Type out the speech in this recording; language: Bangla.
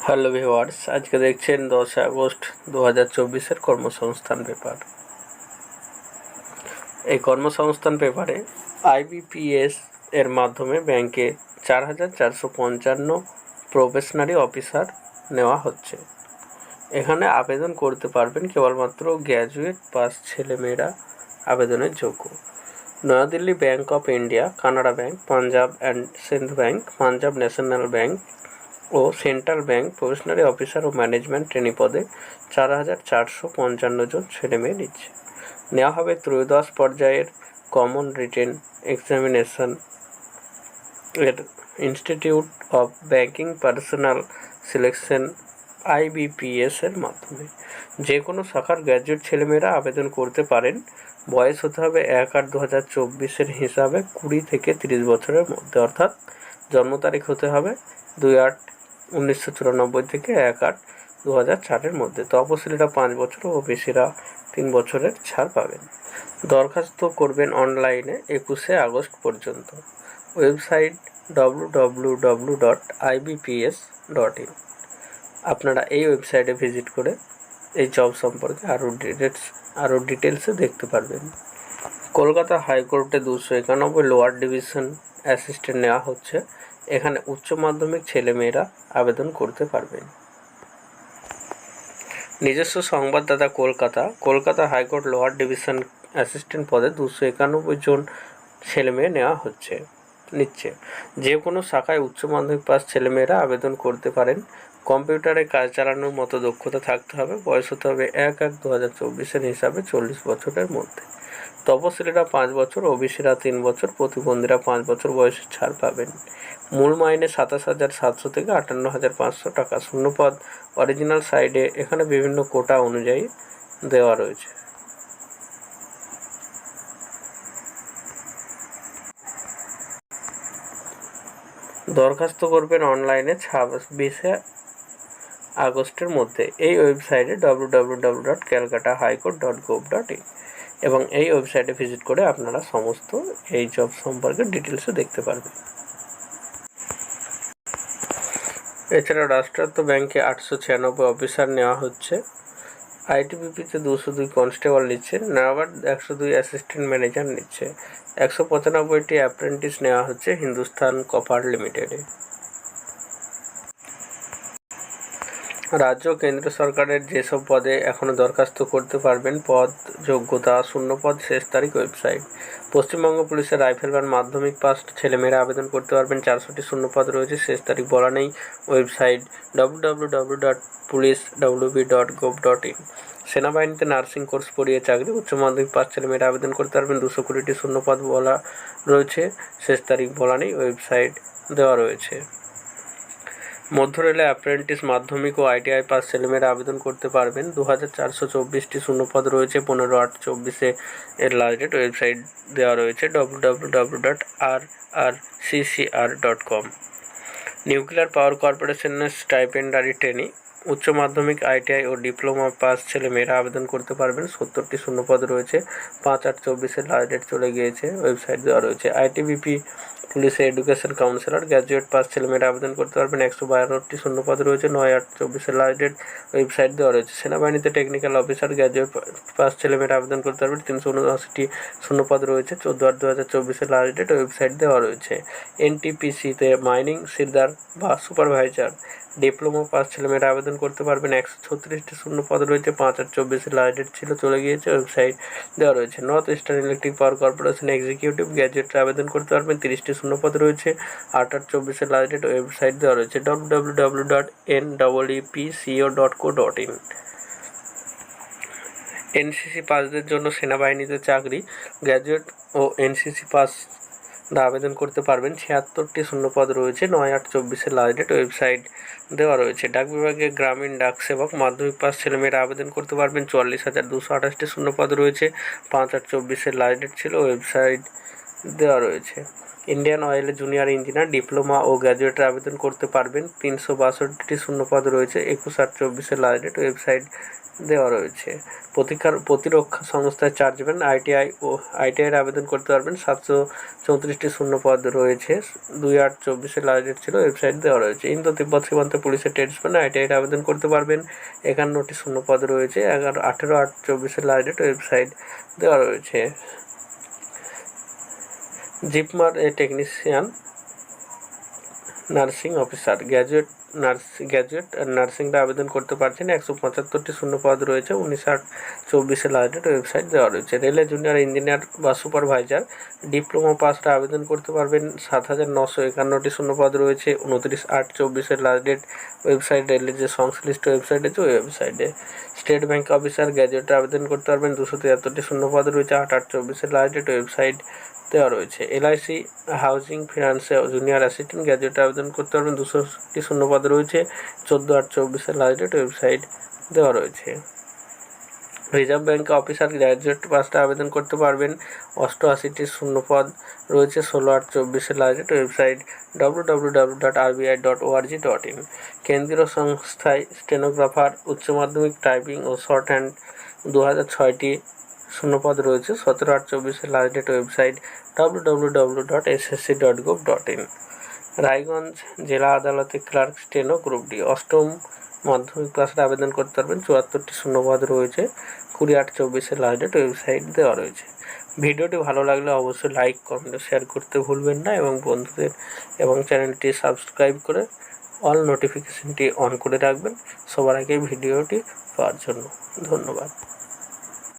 হ্যালো ভিউয়ার্স, আজকে দেখছেন 10 আগস্ট 2024-এর কর্মসংস্থান পেপার। এই কর্মসংস্থান পেপারে আইবিপিএস এর মাধ্যমে ব্যাংকে 4455 প্রবেশনারি অফিসার নেওয়া হচ্ছে। এখানে আবেদন করতে পারবেন কেবলমাত্র গ্র্যাজুয়েট পাস ছেলেমেয়েরা আবেদনের যোগ্য। New Delhi bank of India, Canara bank, Punjab and Sindh bank, Punjab national bank ও সেন্ট্রাল ব্যাংক প্রফেশনারি অফিসার ও ম্যানেজমেন্ট ট্রেনি পদে 4455 জন ছেলেমেয়ে নিচ্ছে। নেওয়া হবে ত্রয়োদশ পর্যায়ের কমন রিটেন এক্সামিনেশন এর institute of banking personnel selection IBPS এর মাধ্যমে। যে কোনো শাখার গ্র্যাজুয়েট ছেলেমেয়েরা আবেদন করতে পারেন। বয়স হতে হবে 1/8/2024 হিসাবে 20 থেকে 30 বছরের মধ্যে, অর্থাৎ জন্ম তারিখ হতে হবে 2/8/1994 থেকে 1/8/2004 মধ্যে। তপশিলীরা 5 বছর ও ওবিসিরা 3 বছরের ছাড় পাবেন। দরখাস্ত করবেন অনলাইনে 21 আগস্ট পর্যন্ত। Website www.ibps.in। আপনারা এই ওয়েবসাইটে ভিজিট করে এই জব সম্পর্কে আরও ডিটেলসে দেখতে পারবেন। কলকাতা হাইকোর্টে 291 লোয়ার ডিভিশন অ্যাসিস্ট্যান্ট নেওয়া হচ্ছে। এখানে উচ্চ মাধ্যমিক ছেলেমেয়েরা আবেদন করতে পারবেন। নিজস্ব সংবাদদাতা Kolkata high court lower division assistant পদে 291 জন ছেলেমেয়ে নেওয়া নিচ্ছে। যে কোনো শাখায় উচ্চ মাধ্যমিক পাস ছেলেমেয়েরা আবেদন করতে পারেন। কম্পিউটারে কাজ চালানোর মতো দক্ষতা থাকতে হবে। বয়স হতে হবে 1/1/2024 হিসাবে 40 বছরের মধ্যে। তপশিলীরা 5 বছর, ওবিসিরা 3 বছর, প্রতিবন্ধীরা 5 বছর বয়সে ছাড় পাবেন। মূল মাইনে 27,700 থেকে 58,500 টাকা। শূন্যপদ অরিজিনাল সাইডে এখানে বিভিন্ন কোটা অনুযায়ী দেওয়া রয়েছে। দরখাস্ত করবেন অনলাইনে 26 আগস্টের মধ্যে। এই ওয়েবসাইটে www.calcutta.highcourt.gov.in এবং এই ওয়েবসাইটে ভিজিট করে আপনারা সমস্ত এই জব সম্পর্কে ডিটেলসে দেখতে পারবেন। এছাড়া রাষ্ট্রায়ত্ত ব্যাংকে 896 অফিসার নেওয়া হচ্ছে। আইটিবিপিতে 202 কনস্টেবল নিচ্ছে। নাবার্ড 102 অ্যাসিস্ট্যান্ট ম্যানেজার নিচ্ছে। 195টি অ্যাপ্রেন্টিস নেওয়া হচ্ছে হিন্দুস্তান কপার লিমিটেডে। রাজ্য ও কেন্দ্র সরকারের যেসব পদে এখনও দরখাস্ত করতে পারবেন, পদ, যোগ্যতা, শূন্যপদ, শেষ তারিখ, ওয়েবসাইট। পশ্চিমবঙ্গ পুলিশের রাইফেলম্যান মাধ্যমিক পাস ছেলেমেয়েরা আবেদন করতে পারবেন। 400টি শূন্যপদ রয়েছে, শেষ তারিখ বলা নেই। Website www.policewb.gov.in। সেনাবাহিনীতে নার্সিং কোর্স পড়িয়ে চাকরি, উচ্চ মাধ্যমিক পাস ছেলেমেয়েরা আবেদন করতে পারবেন। 220টি শূন্যপদ বলা রয়েছে, শেষ তারিখ বলা নেই। ওয়েবসাইট দেওয়া রয়েছে। মধ্য রেলে অ্যাপ্রেন্টিস মাধ্যমিক ও আইটিআই পাস ছেলেমেয়েরা আবেদন করতে পারবেন। 2424টি শূন্যপদ রয়েছে। 15/8/24 এর লাস্ট ডেট। ওয়েবসাইট দেওয়া রয়েছে www.rrccr.com। নিউক্লিয়ার পাওয়ার কর্পোরেশনের স্টাইপেন্ডারি ট্রেনি, উচ্চ মাধ্যমিক, আইটিআই ও ডিপ্লোমা পাস ছেলেমেয়েরা আবেদন করতে পারবেন। 70টি শূন্যপদ রয়েছে। 5/8/24 লাস্ট ডেট চলে গিয়েছে। ওয়েবসাইট দেওয়া রয়েছে। আইটিবিপি পুলিশের এডুকেশন কাউন্সিলর গ্র্যাজুয়েট পাস ছেলেমেয়েরা আবেদন করতে পারবেন। 112টি শূন্যপদ রয়েছে। 9/8/24 লাস্ট ডেট। ওয়েবসাইট দেওয়া রয়েছে। সেনাবাহিনীতে টেকনিক্যাল অফিসার গ্র্যাজুয়েট পাস ছেলেমেয়েরা আবেদন করতে পারবেন। 379টি শূন্যপদ রয়েছে। 14/8/2024 লাস্ট ডেট। ওয়েবসাইট দেওয়া রয়েছে। এনটিপিসিতে মাইনিং সিকদার বা সুপারভাইজার ডিপ্লোমা পাস ছেলেমেয়েরা আবেদন করতে পারবেন। 136টি শূন্যপদ রয়েছে। 5/8/24 লাস্ট ডেট ছিল, চলে গিয়েছে। ওয়েবসাইট দেওয়া রয়েছে। North Eastern Electric Power Corporation executive গ্র্যাজুয়েটরা আবেদন করতে পারবেন। 30টি শূন্যপদ রয়েছে। 8/8/24 লাস্ট ডেট। ওয়েবসাইট দেওয়া রয়েছে www.nepco.co.in। এনসিসি পাসদের জন্য সেনাবাহিনীতে চাকরি, গ্র্যাজুয়েট ও এনসিসি পাস আবেদন করতে পারবেন। 76টি শূন্যপদ রয়েছে। 9/8/24 লাস্ট ডেট। ওয়েবসাইট দেওয়া রয়েছে। ডাক বিভাগে গ্রামীণ ডাক সেবক মাধ্যমিক পাস ছেলেমেয়েরা আবেদন করতে পারবেন। 44,228টি শূন্যপদ রয়েছে। 5/8/24 লাস্ট ডেট ছিল। ওয়েবসাইট দেওয়া রয়েছে। ইন্ডিয়ান অয়েলে জুনিয়র ইঞ্জিনিয়ার ডিপ্লোমা ও গ্র্যাজুয়েটরা আবেদন করতে পারবেন। 362টি শূন্যপদ রয়েছে। 21/8/24 লাস্ট ডেট। ওয়েবসাইট দেওয়া রয়েছে। প্রতিরক্ষা সংস্থায় চার্জবেন আইটিআইয়ের আবেদন করতে পারবেন। 734টি শূন্য পদ রয়েছে। 2/8/24 লাস্ট ডেট ছিল। ওয়েবসাইট দেওয়া রয়েছে। ইন্দো তিব্বত সীমান্ত পুলিশের ট্রেডসম্যান আইটিআইয়ের আবেদন করতে পারবেন। 51টি শূন্য পদ রয়েছে। 18/8/24 লাস্ট ডেট। ওয়েবসাইট দেওয়া রয়েছে। JIPMER technician nursing officer graduate নার্সিংটা আবেদন করতে পারছেন। 175টি শূন্য পদ রয়েছে। 19/8/24 লাস্ট ডেট। ওয়েবসাইট দেওয়া রয়েছে। রেলে জুনিয়র ইঞ্জিনিয়ার বা সুপারভাইজার ডিপ্লোমা পাসটা আবেদন করতে পারবেন। 7,951টি শূন্য পদ রয়েছে। 29/8/24 লাস্ট ডেট। ওয়েবসাইট রেলের যে সংশ্লিষ্ট ওয়েবসাইট আছে ওই ওয়েবসাইটে। স্টেট ব্যাংক অফিসার গ্র্যাজুয়েটে আবেদন করতে পারবেন। 273টি শূন্য পদ রয়েছে। 8/8/24 লাস্ট ডেট। ওয়েবসাইট দেওয়া রয়েছে। এলআইসি হাউজিং ফিনান্সে জুনিয়র অ্যাসিস্ট্যান্ট গ্র্যাজুয়েটে আবেদন করতে পারবেন। 200টি শূন্য পদ রয়েছে। 14/8/24 লাস্ট ডেট। ওয়েবসাইট দেওয়া রয়েছে। রিজার্ভ ব্যাঙ্কে অফিসার গ্র্যাজুয়েট পাসটা আবেদন করতে পারবেন। 88টি শূন্য পদ রয়েছে। 16/8/24 লাস্ট ডেট। Website www.rbi.org.in। কেন্দ্রীয় সংস্থায় স্টেনোগ্রাফার, উচ্চ মাধ্যমিক টাইপিং ও শর্ট হ্যান্ড 2006টি শূন্য পদ রয়েছে। 17/8/24 last date. Website www.ssc.gov.in। Raiganj জেলা আদালতে ক্লার্ক স্টেনো গ্রুপ ডি অষ্টম মাধ্যমিক পাসে আবেদন করতে পারবেন। 74টি শূন্য পদ রয়েছে। 20/8/24 লাস্ট ডেট। ওয়েবসাইট দেওয়া রয়েছে। ভিডিওটি ভালো লাগলে অবশ্যই লাইক, কমেন্ট, শেয়ার করতে ভুলবেন না এবং বন্ধুদের এবং চ্যানেলটি সাবস্ক্রাইব করে অল নোটিফিকেশনটি অন করে রাখবেন সবার আগে ভিডিওটি পাওয়ার জন্য। ধন্যবাদ।